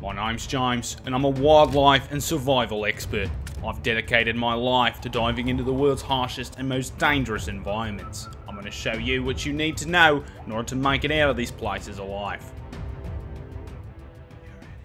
My name's James, and I'm a wildlife and survival expert. I've dedicated my life to diving into the world's harshest and most dangerous environments. I'm going to show you what you need to know in order to make it out of these places alive.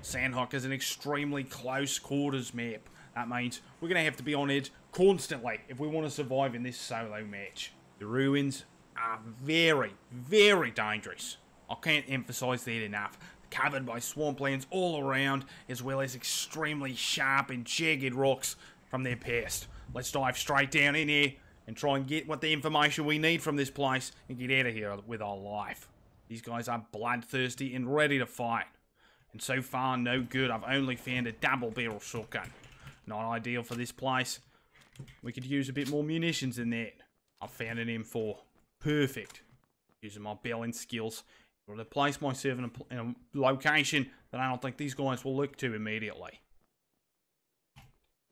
Sanhok is an extremely close quarters map. That means we're going to have to be on edge constantly if we want to survive in this solo match. The ruins are very, very dangerous. I can't emphasize that enough. Covered by swamplands all around, as well as extremely sharp and jagged rocks from their past. Let's dive straight down in here and try and get what the information we need from this place and get out of here with our life. These guys are bloodthirsty and ready to fight. And so far, no good. I've only found a double-barrel shotgun. Not ideal for this place. We could use a bit more munitions than that. I've found an M4. Perfect. Using my belling skills to place myself in a location that I don't think these guys will look to immediately.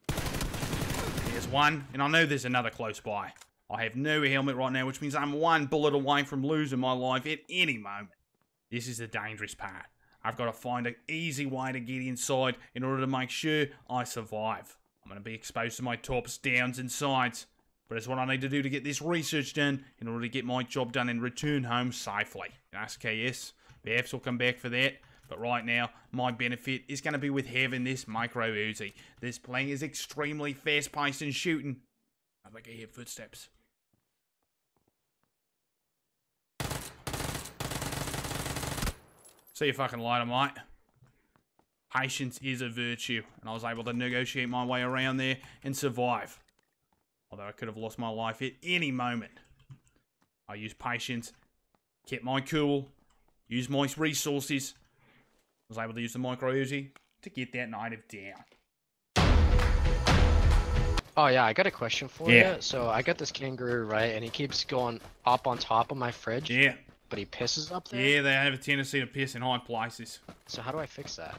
There's one, and I know there's another close by. I have no helmet right now, which means I'm one bullet away from losing my life at any moment. This is the dangerous part. I've got to find an easy way to get inside in order to make sure I survive. I'm going to be exposed to my tops, downs, and sides. But it's what I need to do to get this research done in order to get my job done and return home safely. SKS, perhaps will come back for that. But right now, my benefit is going to be with having this micro Uzi. This playing is extremely fast-paced and shooting. I think I hear footsteps. See you fucking later, mate. Patience is a virtue, and I was able to negotiate my way around there and survive. Although I could have lost my life at any moment. I used patience, kept my cool, used my resources, was able to use the micro Uzi to get that native down. Oh yeah, I got a question for you. So I got this kangaroo, right, and he keeps going up on top of my fridge. Yeah. But he pisses up there? Yeah, they have a tendency to piss in high places. So how do I fix that?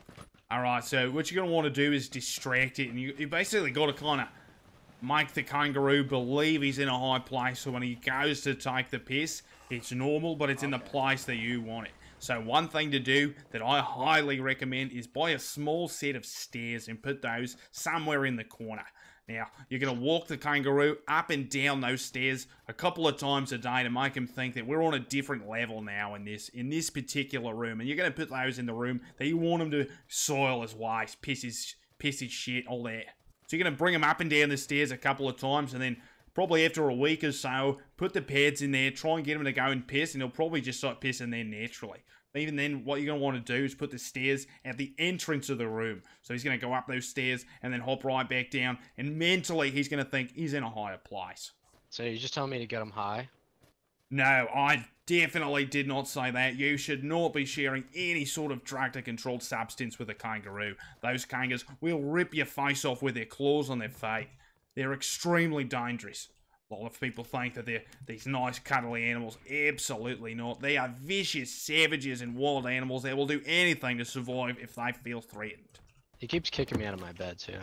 Alright, so what you're going to want to do is distract it, and you basically got to kind of make the kangaroo believe he's in a high place, so when he goes to take the piss, it's normal, but it's in the place that you want it. So one thing to do that I highly recommend is buy a small set of stairs and put those somewhere in the corner. Now, you're going to walk the kangaroo up and down those stairs a couple of times a day to make him think that we're on a different level now in this particular room. And you're going to put those in the room that you want him to soil his waste, piss his shit, all that. So you're going to bring him up and down the stairs a couple of times, and then probably after a week or so, put the pads in there, try and get him to go and piss, and he'll probably just start pissing there naturally. But even then, what you're going to want to do is put the stairs at the entrance of the room. So he's going to go up those stairs and then hop right back down, and mentally he's going to think he's in a higher place. So you're just telling me to get him high? No, I definitely did not say that. You should not be sharing any sort of drug-to-controlled substance with a kangaroo. Those kangaroos will rip your face off with their claws on their feet. They're extremely dangerous. A lot of people think that they're these nice, cuddly animals. Absolutely not. They are vicious savages and wild animals that will do anything to survive if they feel threatened. He keeps kicking me out of my bed, too.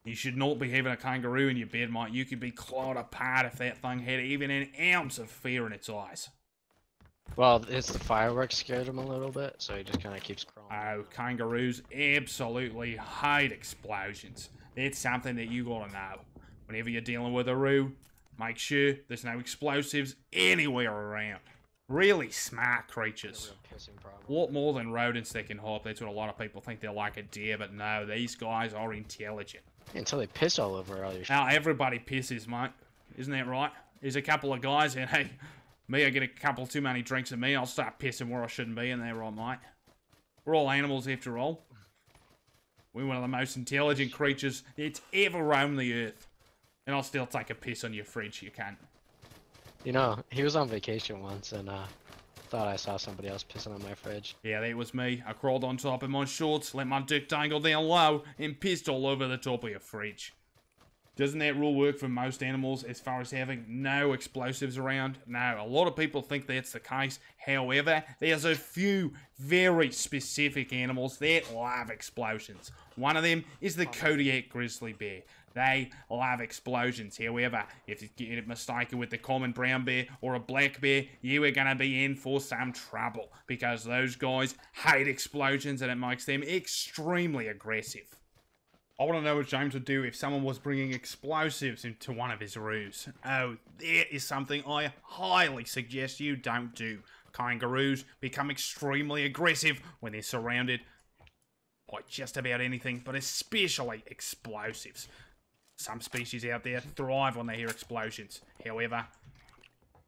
You should not be having a kangaroo in your bed, mate. You could be clawed apart if that thing had even an ounce of fear in its eyes. Well, it's the fireworks scared him a little bit, so he just kind of keeps crawling. Oh, kangaroos absolutely hate explosions. That's something that you gotta know. Whenever you're dealing with a roo, make sure there's no explosives anywhere around. Really smart creatures. A lot more than rodents that can hop. That's what a lot of people think they're like a deer, but no, these guys are intelligent. Until they piss all over all your shit. Now, everybody pisses, mate. Isn't that right? There's a couple of guys, and hey, me, I get a couple too many drinks of me, I'll start pissing where I shouldn't be, and they're right, mate. We're all animals, after all. We're one of the most intelligent creatures that's ever roamed the earth. And I'll still take a piss on your fridge, you can't. You know, he was on vacation once, and thought I saw somebody else pissing on my fridge. Yeah, that was me. I crawled on top of my shorts, let my dick dangle down low, and pissed all over the top of your fridge. Doesn't that rule work for most animals as far as having no explosives around? No, a lot of people think that's the case. However, there's a few very specific animals that love explosions. One of them is the Kodiak grizzly bear. They love explosions. However, if you get it mistaken with the common brown bear or a black bear, you are going to be in for some trouble because those guys hate explosions and it makes them extremely aggressive. I want to know what James would do if someone was bringing explosives into one of his rooms. Oh, there is something I highly suggest you don't do. Kangaroos become extremely aggressive when they're surrounded by just about anything, but especially explosives. Some species out there thrive when they hear explosions. However,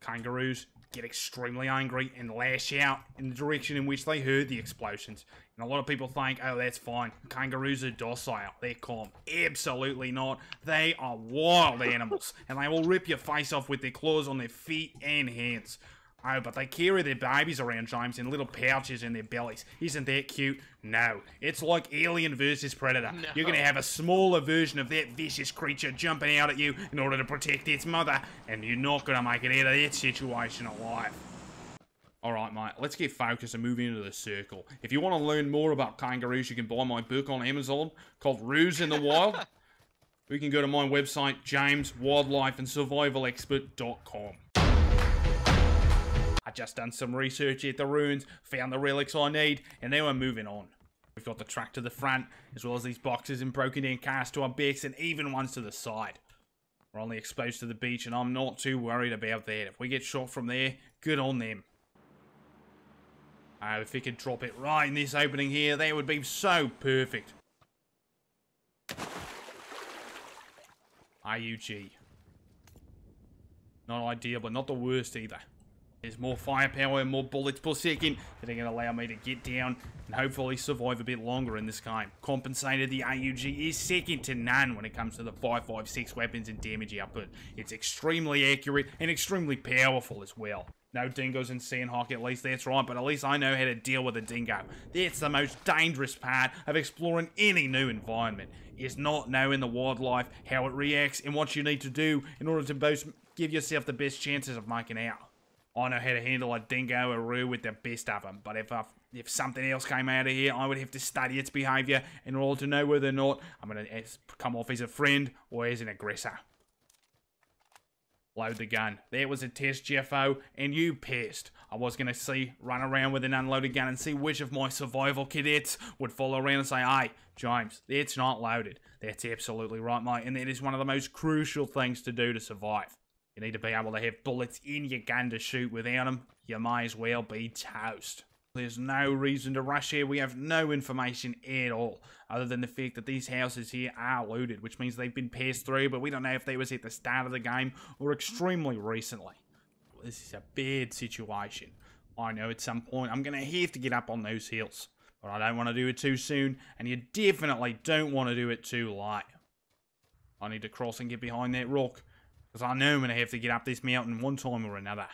kangaroos get extremely angry and lash out in the direction in which they heard the explosions. And a lot of people think, oh, that's fine. Kangaroos are docile. They're calm. Absolutely not. They are wild animals. And they will rip your face off with their claws on their feet and hands. Oh, but they carry their babies around, James, in little pouches in their bellies. Isn't that cute? No. It's like Alien versus Predator. No. You're going to have a smaller version of that vicious creature jumping out at you in order to protect its mother, and you're not going to make it out of that situation alive. Alright, mate, let's get focused and move into the circle. If you want to learn more about kangaroos, you can buy my book on Amazon called Roos in the Wild. You can go to my website, jameswildlifeandsurvivalexpert.com. I just done some research at the ruins, found the relics I need, and now we're moving on. We've got the truck to the front, as well as these boxes and broken down cars to our backs, and even ones to the side. We're only exposed to the beach, and I'm not too worried about that. If we get shot from there, good on them. If we could drop it right in this opening here, that would be so perfect. AUG. Not ideal, but not the worst either. There's more firepower and more bullets per second that are going to allow me to get down and hopefully survive a bit longer in this game. Compensated, the AUG is second to none when it comes to the 5.56 weapons and damage output. It's extremely accurate and extremely powerful as well. No dingoes in Sanhok, at least that's right, but at least I know how to deal with a dingo. That's the most dangerous part of exploring any new environment, is not knowing the wildlife, how it reacts, and what you need to do in order to both give yourself the best chances of making out. I know how to handle a dingo or roo with the best of them, but if something else came out of here, I would have to study its behaviour in order to know whether or not I'm going to come off as a friend or as an aggressor. Load the gun. That was a test, Jeffo, and you pissed. I was going to run around with an unloaded gun and see which of my survival cadets would follow around and say, hey, James, that's not loaded. That's absolutely right, mate, and that is one of the most crucial things to do to survive. You need to be able to have bullets in your gun to shoot. Without them, you may as well be toast. There's no reason to rush here. We have no information at all, other than the fact that these houses here are looted, which means they've been passed through, but we don't know if they was at the start of the game or extremely recently. This is a bad situation. I know at some point I'm going to have to get up on those hills, but I don't want to do it too soon, and you definitely don't want to do it too late. I need to cross and get behind that rock, because I know I'm going to have to get up this mountain one time or another.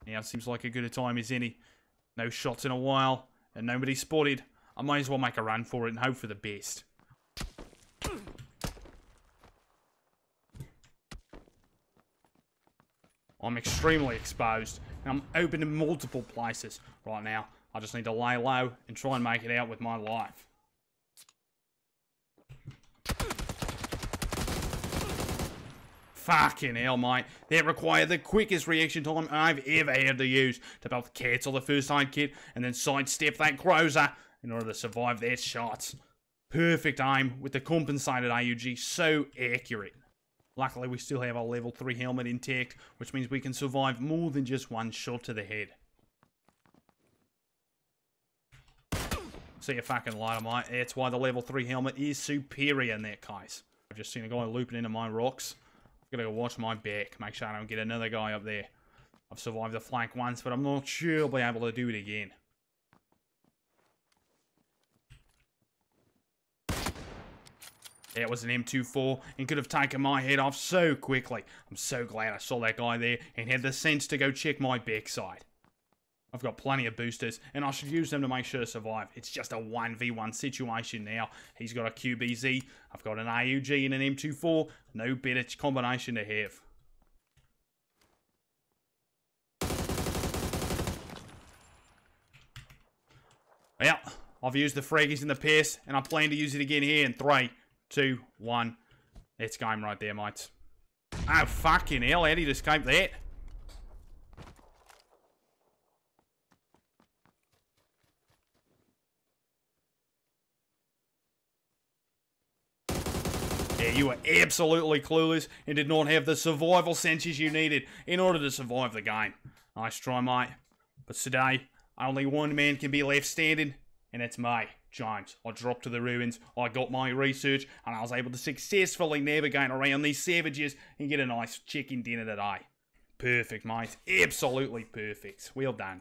Now it seems like a good a time as any. No shots in a while, and nobody spotted. I might as well make a run for it and hope for the best. I'm extremely exposed, and I'm open in multiple places right now. I just need to lay low and try and make it out with my life. Fucking hell, mate. That required the quickest reaction time I've ever had to use to both cancel the first aid kit and then sidestep that cruiser in order to survive their shots. Perfect aim with the compensated AUG, so accurate. Luckily, we still have our level 3 helmet intact, which means we can survive more than just one shot to the head. See you fucking later, mate. That's why the level 3 helmet is superior in that case. I've just seen a guy looping into my rocks. Gotta go watch my back, make sure I don't get another guy up there. I've survived the flank once, but I'm not sure I'll be able to do it again. That was an M24 and could have taken my head off so quickly. I'm so glad I saw that guy there and had the sense to go check my backside. I've got plenty of boosters, and I should use them to make sure to survive. It's just a 1v1 situation now. He's got a QBZ, I've got an AUG and an M24. No better combination to have. Well, I've used the fraggies in the past, and I plan to use it again here in 3, 2, 1. That's game right there, mates. Oh, fucking hell. How did he escape that? Yeah, you were absolutely clueless and did not have the survival senses you needed in order to survive the game. Nice try, mate. But today, only one man can be left standing, and that's me, James. I dropped to the ruins, I got my research, and I was able to successfully navigate around these savages and get a nice chicken dinner today. Perfect, mate. Absolutely perfect. Well done.